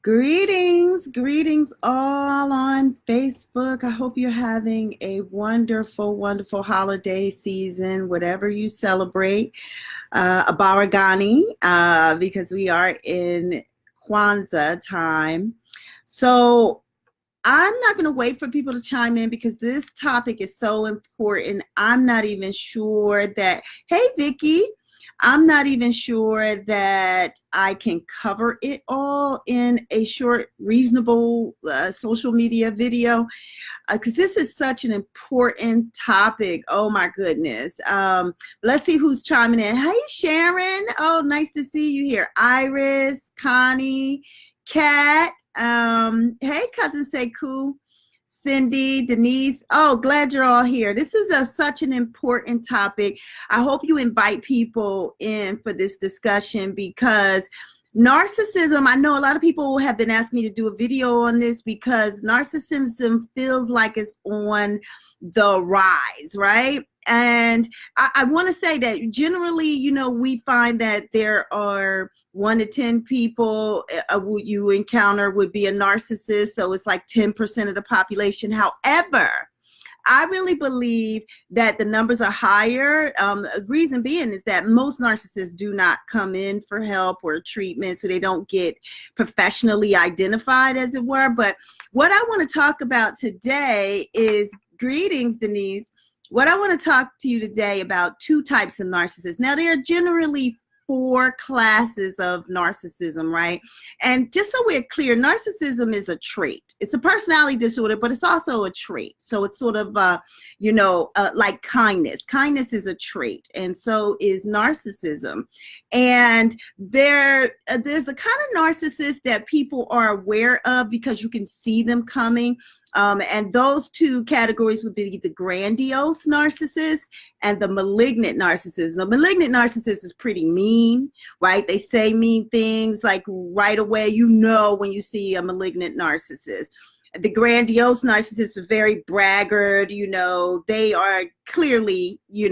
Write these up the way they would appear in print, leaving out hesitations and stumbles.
Greetings all on Facebook. I hope you're having a wonderful holiday season, whatever you celebrate. A Baragani, because we are in Kwanzaa time. So I'm not going to wait for people to chime in because this topic is so important. I'm not even sure that, hey, Vicky, I'm not even sure that I can cover it all in a short, reasonable social media video because this is such an important topic. Oh, my goodness. Let's see who's chiming in. Hey, Sharon. Oh, nice to see you here. Iris, Connie, Kat. Hey, Cousin Sekou. Cindy, Denise. Oh, glad you're all here. This is such an important topic. I hope you invite people in for this discussion because narcissism, I know a lot of people have been asking me to do a video on this because narcissism feels like it's on the rise, right? And I want to say that generally, we find that there are 1 to 10 people you encounter would be a narcissist. So it's like 10% of the population. However, I really believe that the numbers are higher. The reason being is that most narcissists do not come in for help or treatment, so they don't get professionally identified, as it were. But what I want to talk about today is, greetings, Denise. What I want to talk to you today about 2 types of narcissists. Now, there are generally 4 classes of narcissism, right? And just so we're clear, narcissism is a trait. It's a personality disorder, but it's also a trait. So it's sort of, like kindness. Kindness is a trait, and so is narcissism. And there's the kind of narcissist that people are aware of because you can see them coming. And those 2 categories would be the grandiose narcissist and the malignant narcissist. The malignant narcissist is pretty mean, right? They say mean things like right away, when you see a malignant narcissist. The grandiose narcissist is very braggart, they are clearly, you're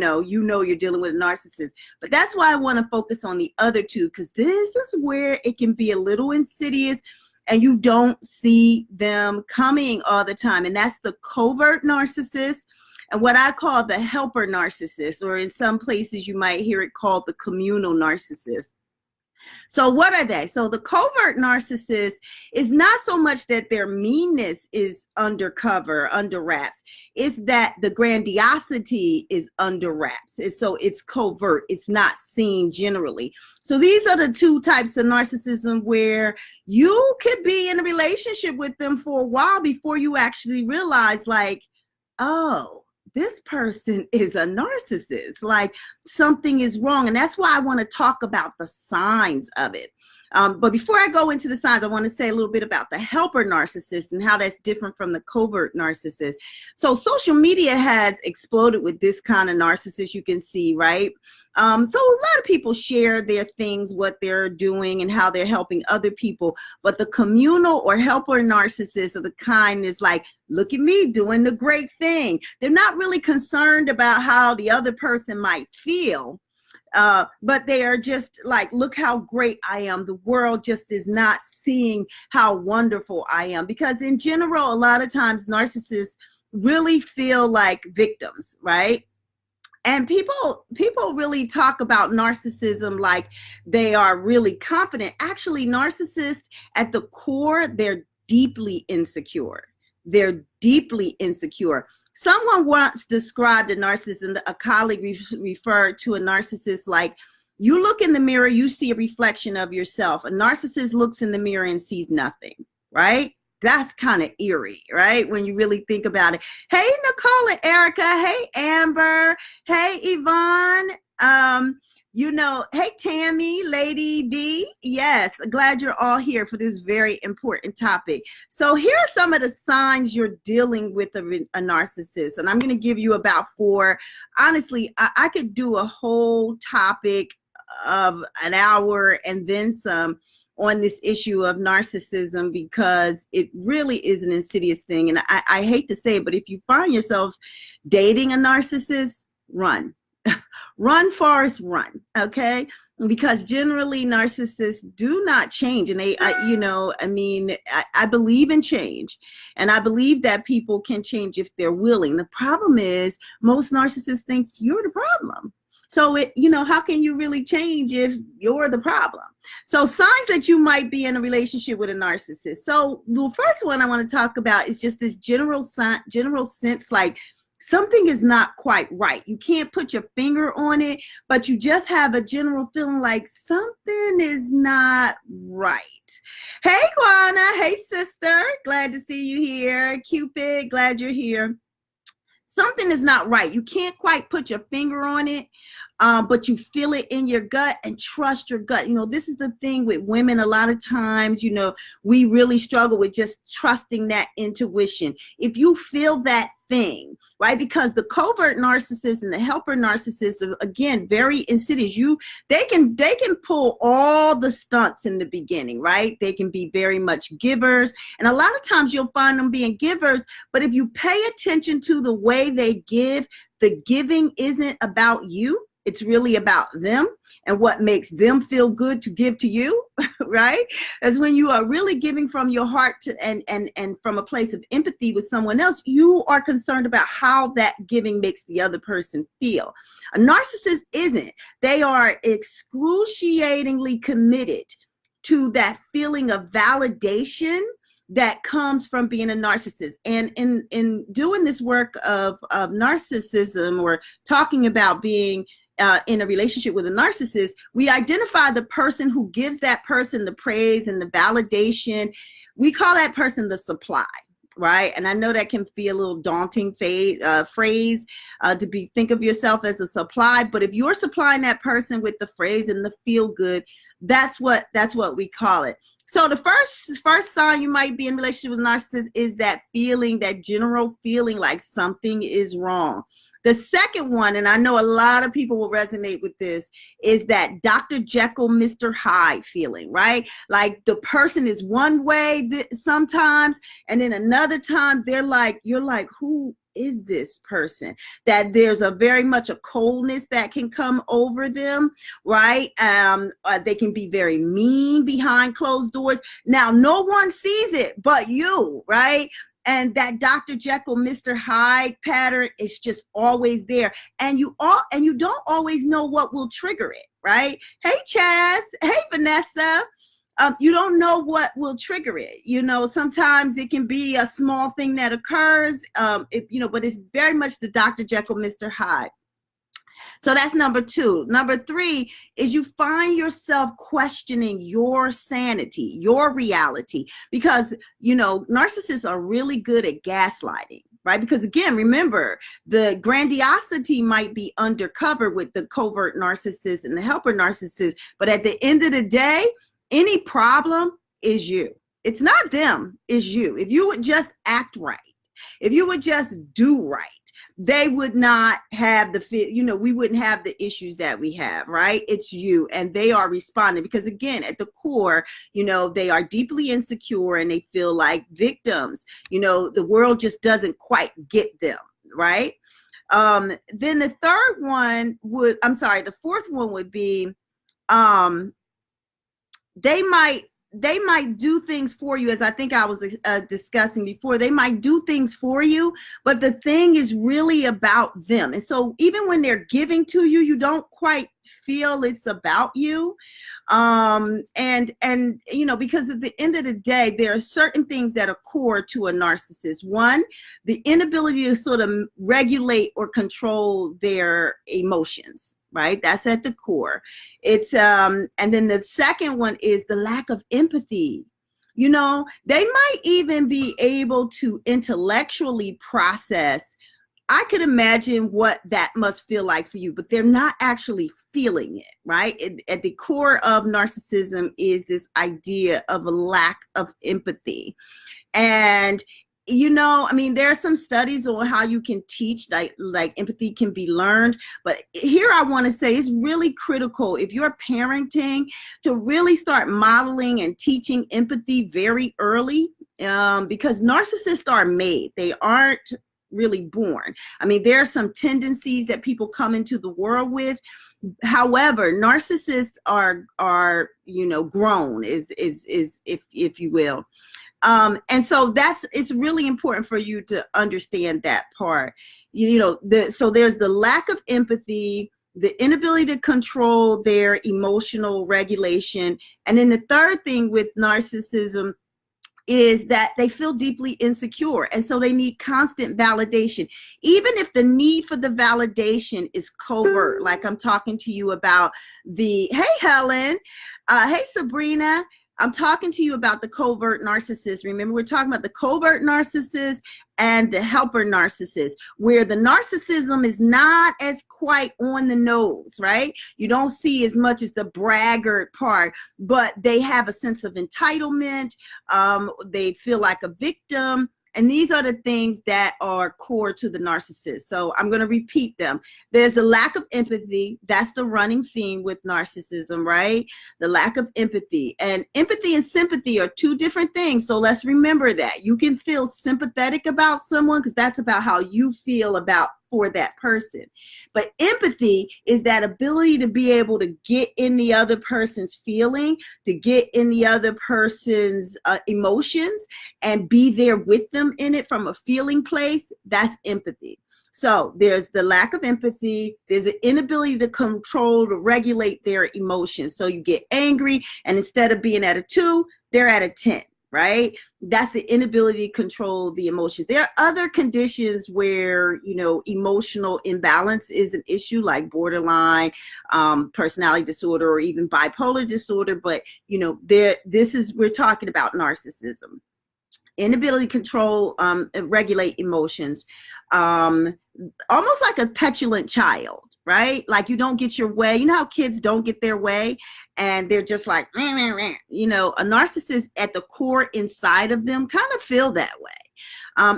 dealing with a narcissist. But that's why I want to focus on the other 2, because this is where it can be a little insidious and you don't see them coming all the time. And that's the covert narcissist and what I call the helper narcissist, or in some places you might hear it called the communal narcissist. So what are they? So the covert narcissist is not so much that their meanness is undercover, under wraps. It's that the grandiosity is under wraps. So it's covert. It's not seen generally. So these are the 2 types of narcissism where you could be in a relationship with them for a while before you actually realize, like, oh, this person is a narcissist, like something is wrong. And that's why I want to talk about the signs of it. But before I go into the signs, I want to say a little bit about the helper narcissist and how that's different from the covert narcissist. So social media has exploded with this kind of narcissist, you can see, right? So a lot of people share their things, what they're doing and how they're helping other people. But the communal or helper narcissists are the kind that's like, look at me doing the great thing. They're not really concerned about how the other person might feel. But they are just like, look how great I am. The world just is not seeing how wonderful I am. Because in general, a lot of times narcissists really feel like victims, right? And people really talk about narcissism like they are really confident. Actually, narcissists at the core, they're deeply insecure. They're deeply insecure. Someone once described a narcissist, a colleague referred to a narcissist like, you look in the mirror, you see a reflection of yourself. A narcissist looks in the mirror and sees nothing, right? That's kind of eerie, right? When you really think about it. Hey, Nicole and Erica. Hey, Amber. Hey, Yvonne. Hey, Tammy, Lady B. Yes, glad you're all here for this very important topic. So here are some of the signs you're dealing with a narcissist. And I'm going to give you about 4. Honestly, I could do a whole topic of an hour and then some on this issue of narcissism because it really is an insidious thing. And I hate to say it, but if you find yourself dating a narcissist, run. Run, Forrest, run, okay? because generally narcissists do not change. And I believe in change, and I believe that people can change if they're willing. The problem is most narcissists think you're the problem. So how can you really change if you're the problem? So signs that you might be in a relationship with a narcissist. So the first one I want to talk about is just this general sense, like something is not quite right. You can't put your finger on it, but you just have a general feeling like something is not right. Hey, Kwana. Hey, sister. Glad to see you here. Cupid, glad you're here. Something is not right. You can't quite put your finger on it, but you feel it in your gut, and trust your gut. This is the thing with women. A lot of times, we really struggle with just trusting that intuition. If you feel that thing, right? Because the covert narcissist and the helper narcissist are, again, very insidious. They can pull all the stunts in the beginning, right? They can be very much givers, and a lot of times you'll find them being givers, but if you pay attention to the way they give, the giving isn't about you. It's really about them and what makes them feel good to give to you, right? That's when you are really giving from your heart and from a place of empathy with someone else. You are concerned about how that giving makes the other person feel. A narcissist isn't. They are excruciatingly committed to that feeling of validation that comes from being a narcissist. And in doing this work of narcissism, or talking about being in a relationship with a narcissist, we identify the person who gives that person the praise and the validation. We call that person the supply, right? And I know that can be a little daunting phrase to think of yourself as a supply, but if you're supplying that person with the phrase and the feel good, that's what we call it. So the first sign you might be in relationship with a narcissist is that feeling, that general feeling like something is wrong. The second one, and I know a lot of people will resonate with this, is that Dr. Jekyll, Mr. Hyde feeling, right? Like the person is one way sometimes, and then another time you're like, who is this person? That there's a very much a coldness that can come over them, right? They can be very mean behind closed doors. Now, no one sees it but you, right? And that Dr. Jekyll, Mr. Hyde pattern is just always there. And you don't always know what will trigger it, right? Hey, Chaz. Hey, Vanessa. You don't know what will trigger it. Sometimes it can be a small thing that occurs, but it's very much the Dr. Jekyll, Mr. Hyde. So that's number 2. Number 3 is you find yourself questioning your sanity, your reality, because, narcissists are really good at gaslighting, right? Because again, remember, the grandiosity might be undercover with the covert narcissist and the helper narcissist, but at the end of the day, any problem is you. It's not them, it's you. If you would just act right, if you would just do right, they would not have we wouldn't have the issues that we have, right? It's you, and they are responding because, again, at the core, they are deeply insecure and they feel like victims. The world just doesn't quite get them, right? Then the fourth one would be, they might do things for you, as I think I was discussing before. They might do things for you, but the thing is really about them. And so even when they're giving to you, you don't quite feel it's about you. Because at the end of the day, there are certain things that are core to a narcissist. One, the inability to sort of regulate or control their emotions. Right? That's at the core. It's and then the second one is the lack of empathy. They might even be able to intellectually process. I could imagine what that must feel like for you, but they're not actually feeling it, right? At the core of narcissism is this idea of a lack of empathy. And there are some studies on how you can teach, like empathy can be learned. But here I want to say it's really critical, if you're parenting, to really start modeling and teaching empathy very early, because narcissists are made. They aren't really born. I mean, there are some tendencies that people come into the world with. However, narcissists are grown, is if you will. And so it's really important for you to understand that part. So there's the lack of empathy, the inability to control their emotional regulation. And then the third thing with narcissism is that they feel deeply insecure. And so they need constant validation, even if the need for the validation is covert. Like I'm talking to you about hey, Helen, hey, Sabrina. I'm talking to you about the covert narcissist. Remember, we're talking about the covert narcissist and the helper narcissist, where the narcissism is not as quite on the nose, right? You don't see as much as the braggart part, but they have a sense of entitlement. They feel like a victim. And these are the things that are core to the narcissist. So I'm going to repeat them. There's the lack of empathy. That's the running theme with narcissism, right? The lack of empathy. And empathy and sympathy are two different things. So let's remember that. You can feel sympathetic about someone because that's about how you feel for that person. But empathy is that ability to be able to get in the other person's feeling, to get in the other person's emotions and be there with them in it from a feeling place. That's empathy. So there's the lack of empathy. There's an inability to control, to regulate their emotions. So you get angry, and instead of being at a 2, they're at a 10. Right? That's the inability to control the emotions. There are other conditions where, emotional imbalance is an issue, like borderline personality disorder or even bipolar disorder. But, we're talking about narcissism. Inability to control, regulate emotions, almost like a petulant child, right? Like you don't get your way. You know how kids don't get their way and they're just like, meh, meh, meh. A narcissist at the core inside of them kind of feel that way.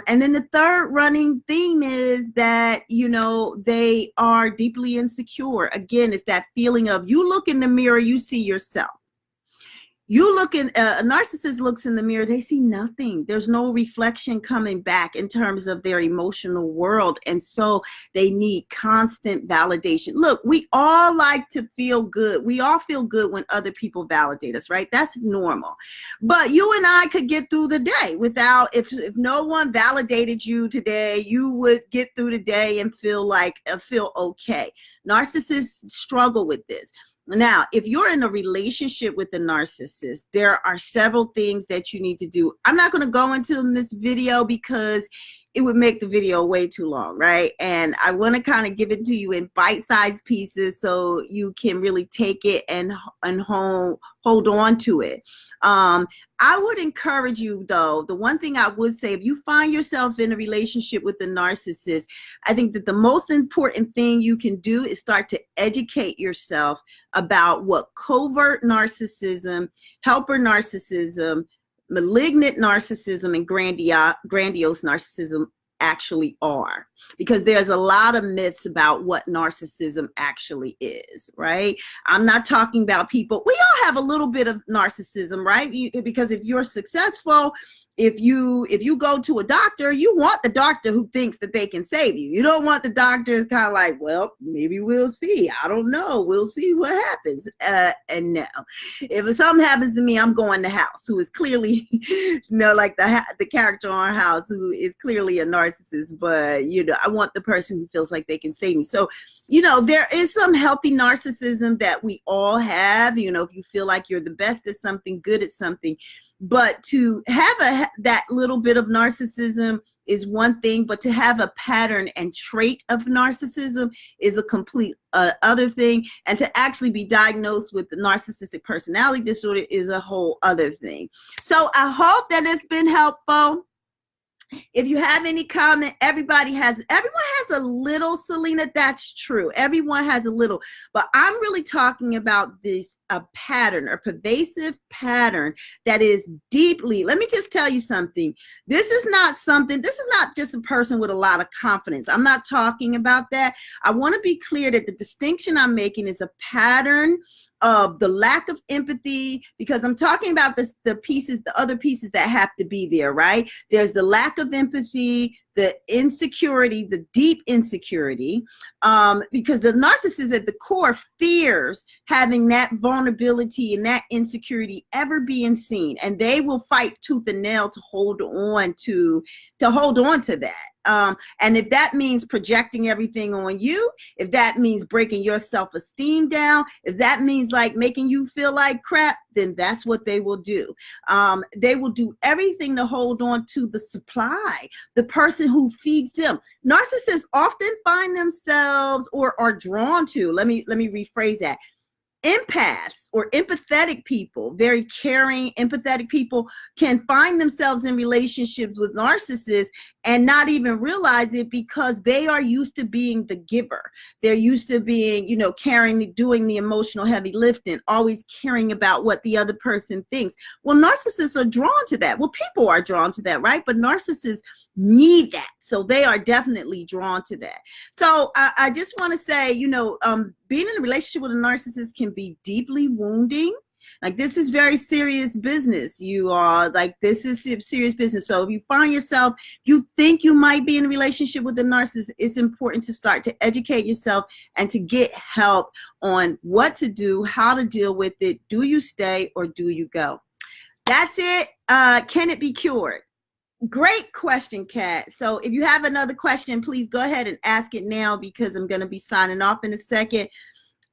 And then the third running theme is that, they are deeply insecure. Again, it's that feeling of you look in the mirror, you see yourself. A narcissist looks in the mirror, they see nothing. There's no reflection coming back in terms of their emotional world. And so they need constant validation. Look, we all like to feel good. We all feel good when other people validate us, right? That's normal. But you and I could get through the day without, if no one validated you today, you would get through the day and feel okay. Narcissists struggle with this. Now, if you're in a relationship with a narcissist, there are several things that you need to do. I'm not going to go into in this video because it would make the video way too long, right? And I want to kind of give it to you in bite-sized pieces so you can really take it and hold on to it. I would encourage you, though, the one thing I would say, if you find yourself in a relationship with a narcissist, I think that the most important thing you can do is start to educate yourself about what covert narcissism, helper narcissism, malignant narcissism, and grandiose narcissism actually are, because there's a lot of myths about what narcissism actually is, right? I'm not talking about people. We all have a little bit of narcissism, right? Because if you're successful, if you go to a doctor, you want the doctor who thinks that they can save you. You don't want the doctor kind of like, well, maybe we'll see. I don't know. We'll see what happens. And no, if something happens to me, I'm going to House, who is clearly, like the character on House, who is clearly a narcissist. But, I want the person who feels like they can save me. So, there is some healthy narcissism that we all have. If you feel like you're the best at something, good at something. But to have that little bit of narcissism is one thing, but to have a pattern and trait of narcissism is a complete other thing. And to actually be diagnosed with the narcissistic personality disorder is a whole other thing. So I hope that it's been helpful. If you have any comment, everyone has a little, Selena, that's true. Everyone has a little, but I'm really talking about a pattern, a pervasive pattern that is deeply, let me just tell you something. This is not just a person with a lot of confidence. I'm not talking about that. I want to be clear that the distinction I'm making is a pattern of the lack of empathy, because I'm talking about the other pieces that have to be there, right? There's the lack of empathy, the insecurity, the deep insecurity, because the narcissist at the core fears having that vulnerability and that insecurity ever being seen, and they will fight tooth and nail to hold on to that. And if that means projecting everything on you, if that means breaking your self-esteem down, if that means like making you feel like crap, then that's what they will do. They will do everything to hold on to the supply, the person who feeds them. Narcissists often find themselves or are drawn to, let me rephrase that. Empaths or empathetic people, very caring, empathetic people, can find themselves in relationships with narcissists and not even realize it, because they are used to being the giver. They're used to being, caring, doing the emotional heavy lifting, always caring about what the other person thinks. Well, narcissists are drawn to that. Well, people are drawn to that, right? But narcissists need that. So they are definitely drawn to that. So I just want to say, being in a relationship with a narcissist can be deeply wounding. Like, this is very serious business. This is serious business. So if you find yourself, you think you might be in a relationship with a narcissist, it's important to start to educate yourself and to get help on what to do, how to deal with it. Do you stay or do you go? That's it. Can it be cured? Great question, Kat. So if you have another question, please go ahead and ask it now, because I'm going to be signing off in a second.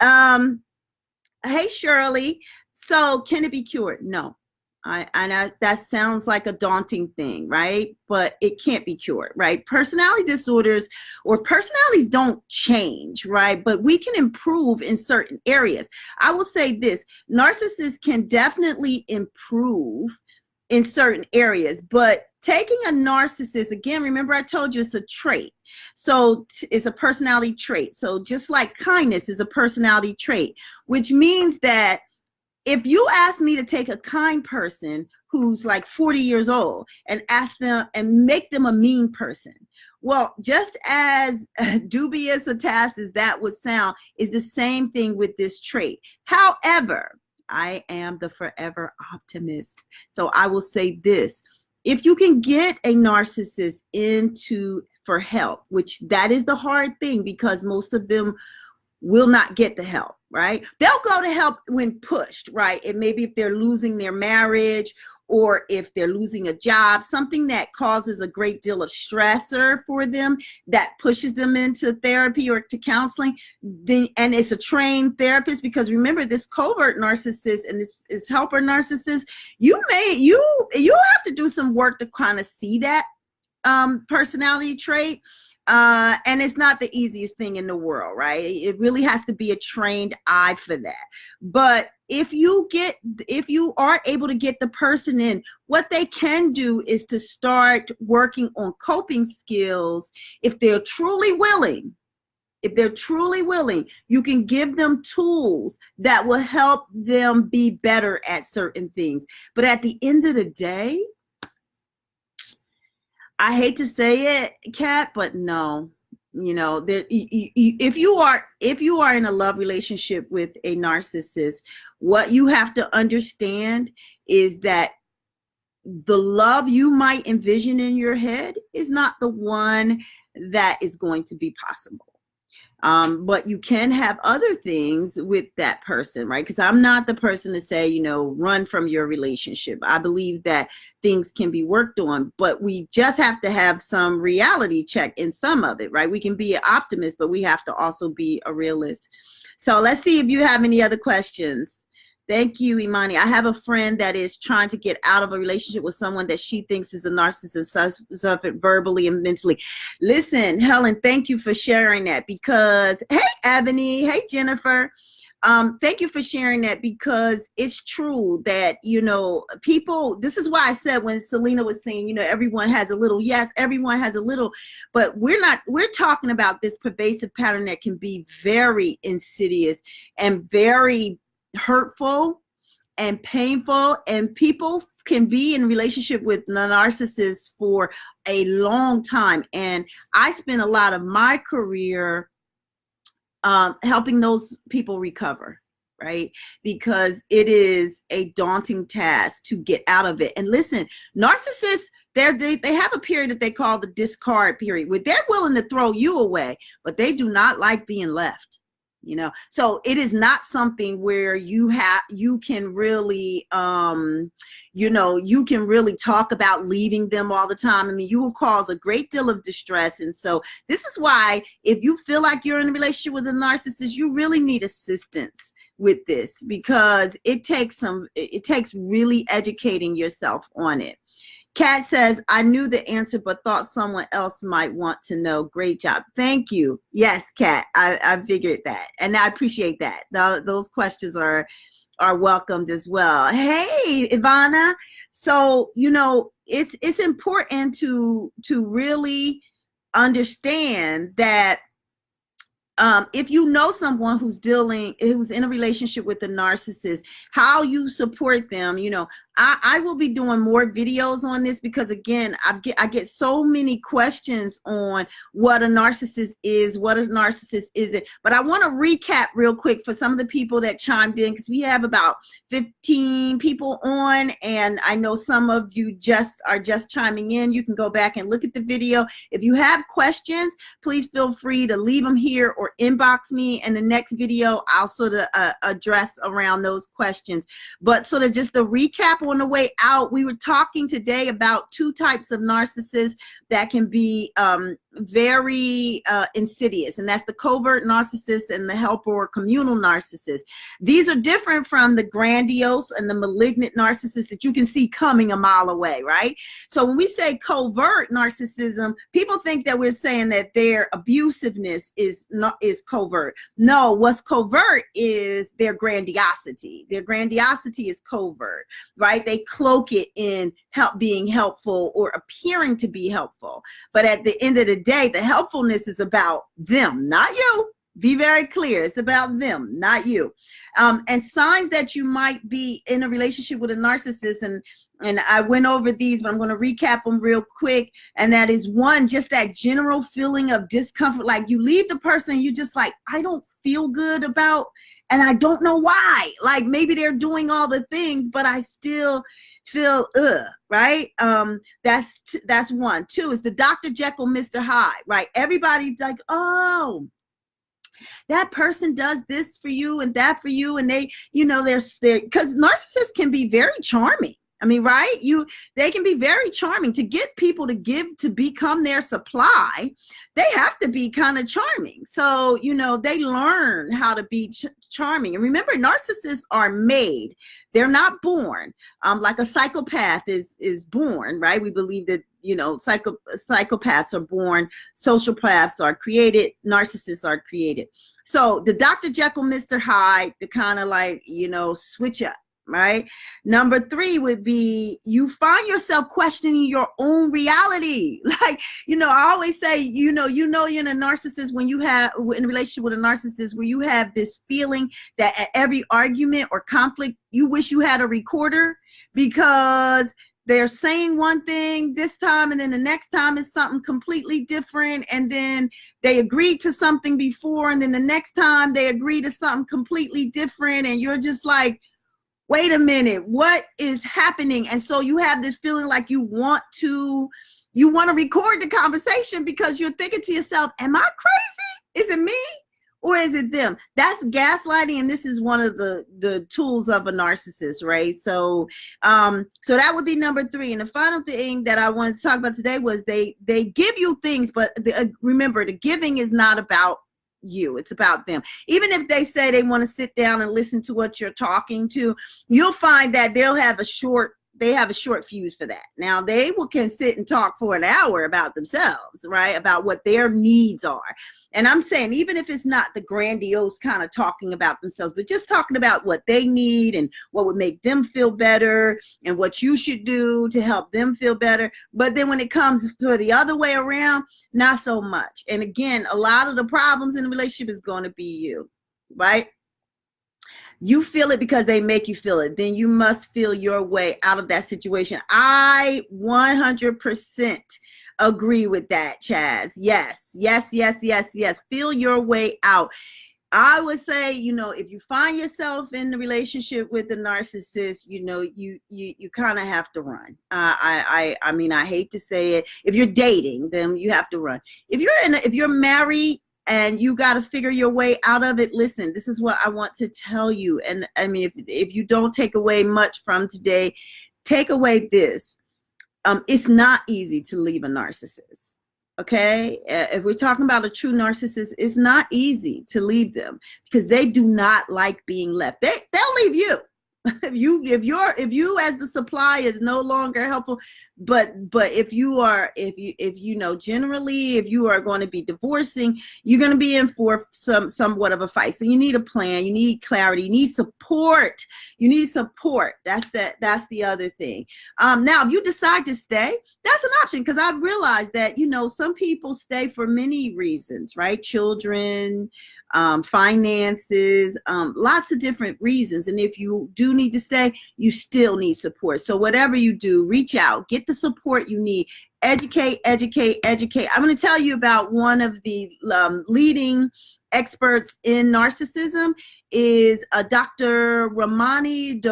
Hey, Shirley. So can it be cured? No. That sounds like a daunting thing, right? But it can't be cured, right? Personality disorders or personalities don't change, right? But we can improve in certain areas. I will say this: narcissists can definitely improve in certain areas, but taking a narcissist, again, remember I told you it's a trait. So it's a personality trait. So just like kindness is a personality trait, which means that if you ask me to take a kind person who's like 40 years old and ask them and make them a mean person, well, just as dubious a task as that would sound, is the same thing with this trait. However, I am the forever optimist. So I will say this: if you can get a narcissist for help, which that is the hard thing, because most of them will not get the help, right? They'll go to help when pushed, right? And maybe if they're losing their marriage, or if they're losing a job, something that causes a great deal of stressor for them, that pushes them into therapy or to counseling, and it's a trained therapist. Because remember, this covert narcissist and this is helper narcissist, you have to do some work to kind of see that personality trait. And it's not the easiest thing in the world, right? It really has to be a trained eye for that. But if you are able to get the person in, what they can do is to start working on coping skills. If they're truly willing, you can give them tools that will help them be better at certain things. But at the end of the day, I hate to say it, Kat, but no, if you are in a love relationship with a narcissist, what you have to understand is that the love you might envision in your head is not the one that is going to be possible. But you can have other things with that person, right? Because I'm not the person to say, run from your relationship. I believe that things can be worked on, but we just have to have some reality check in some of it, right? We can be an optimist, but we have to also be a realist. So let's see if you have any other questions. Thank you, Imani. I have a friend that is trying to get out of a relationship with someone that she thinks is a narcissist, suffered verbally and mentally. Listen, Helen, thank you for sharing that, because, hey, Ebony, hey, Jennifer. Thank you for sharing that, because it's true that, people, this is why I said when Selena was saying, everyone has a little, yes, everyone has a little, but we're talking about this pervasive pattern that can be very insidious and very hurtful and painful, and people can be in relationship with narcissists for a long time. And I spent a lot of my career helping those people recover, right? Because it is a daunting task to get out of it. And listen, narcissists, they have a period that they call the discard period, where they're willing to throw you away, but they do not like being left. So it is not something where you can really you can really talk about leaving them all the time. I mean, you will cause a great deal of distress. And so this is why, if you feel like you're in a relationship with a narcissist, you really need assistance with this, because it takes really educating yourself on it. Kat says, I knew the answer, but thought someone else might want to know. Great job. Thank you. Yes, Kat, I figured that. And I appreciate that. Those questions are welcomed as well. Hey, Ivana. So, it's important to really understand that if you know someone who's in a relationship with a narcissist, how you support them. I will be doing more videos on this, because again, I get so many questions on what a narcissist is, what a narcissist isn't. But I want to recap real quick for some of the people that chimed in, because we have about 15 people on, and I know some of you are just chiming in. You can go back and look at the video. If you have questions, please feel free to leave them here or inbox me, and the next video I'll sort of address around those questions. But sort of just a recap on the way out, we were talking today about two types of narcissists that can be very insidious, and that's the covert narcissist and the helper or communal narcissist. These are different from the grandiose and the malignant narcissist that you can see coming a mile away, right? So when we say covert narcissism, people think that we're saying that their abusiveness is covert. No, what's covert is their grandiosity. Their grandiosity is covert, right? They cloak it in being helpful or appearing to be helpful. But at the end of the day, the helpfulness is about them, not you. Be very clear. It's about them, not you. And signs that you might be in a relationship with a narcissist, and I went over these, but I'm going to recap them real quick. And that is, one, just that general feeling of discomfort. Like you leave the person and you just like, I don't feel good about, and I don't know why. Like maybe they're doing all the things, but I still feel right? That's one. Two is the Dr. Jekyll, Mr. Hyde, right? Everybody's like, oh, that person does this for you and that for you, and they're because narcissists can be very charming. I mean, right? They can be very charming. To get people to become their supply, they have to be kind of charming. So, they learn how to be charming. And remember, narcissists are made. They're not born. Like a psychopath is born, right? We believe that, psychopaths are born, sociopaths are created, narcissists are created. So the Dr. Jekyll, Mr. Hyde, the kind of like, switch up. Right. Number 3 would be, you find yourself questioning your own reality. Like, I always say, you're in a narcissist when you have in a relationship with a narcissist, where you have this feeling that at every argument or conflict, you wish you had a recorder, because they're saying one thing this time, and then the next time is something completely different. And then they agreed to something before, and then the next time they agree to something completely different. And you're just like, wait a minute, what is happening? And so you have this feeling like you want to record the conversation, because you're thinking to yourself, am I crazy? Is it me or is it them? That's gaslighting, and this is one of the tools of a narcissist, right? So so that would be number 3. And the final thing that I wanted to talk about today was they give you things, but remember, the giving is not about you, it's about them. Even if they say they want to sit down and listen to what you're talking to, you'll find that they have a short fuse for that. Now they can sit and talk for an hour about themselves, right? About what their needs are. And I'm saying, even if it's not the grandiose kind of talking about themselves, but just talking about what they need and what would make them feel better and what you should do to help them feel better. But then when it comes to the other way around, not so much. And again, a lot of the problems in the relationship is going to be you, right? You feel it because they make you feel it. Then you must feel your way out of that situation. I 100% agree with that, Chaz. Yes. Feel your way out. I would say, if you find yourself in the relationship with a narcissist, you kind of have to run. I mean, I hate to say it. If you're dating, then you have to run. If you're married and you got to figure your way out of it, listen, this is what I want to tell you. And I mean, if you don't take away much from today, take away this. It's not easy to leave a narcissist. Okay, if we're talking about a true narcissist, it's not easy to leave them because they do not like being left. They'll leave you. If you as the supply is no longer helpful, but if you generally, if you are going to be divorcing, you're going to be in for somewhat of a fight. So you need a plan, you need clarity, you need support. That's the other thing. Now if you decide to stay, that's an option, because I've realized that some people stay for many reasons, right? Children, finances, lots of different reasons. And if you do need to stay, you still need support. So whatever you do, reach out, get the support you need. Educate. I'm going to tell you about one of the leading experts in narcissism is Dr. Imani.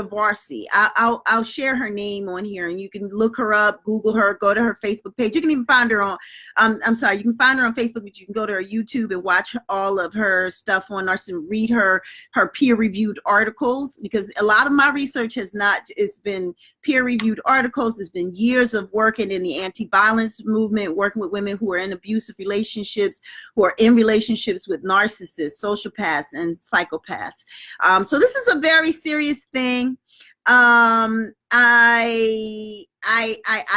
I'll share her name on here, and you can look her up, Google her, go to her Facebook page. You can even find her on, you can find her on Facebook, but you can go to her YouTube and watch all of her stuff on narcissism, read her peer-reviewed articles, because a lot of my research it's been peer-reviewed articles. It's been years of working in the anti-violence movement, working with women who are in abusive relationships, who are in relationships with narcissists, sociopaths, and psychopaths. So this is a very serious thing. I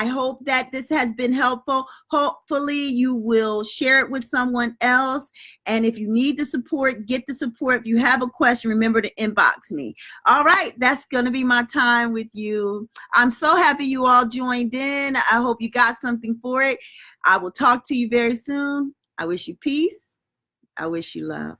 hope that this has been helpful. Hopefully you will share it with someone else. And if you need the support, get the support. If you have a question, remember to inbox me. All right, that's going to be my time with you. I'm so happy you all joined in. I hope you got something for it. I will talk to you very soon. I wish you peace. I wish you love.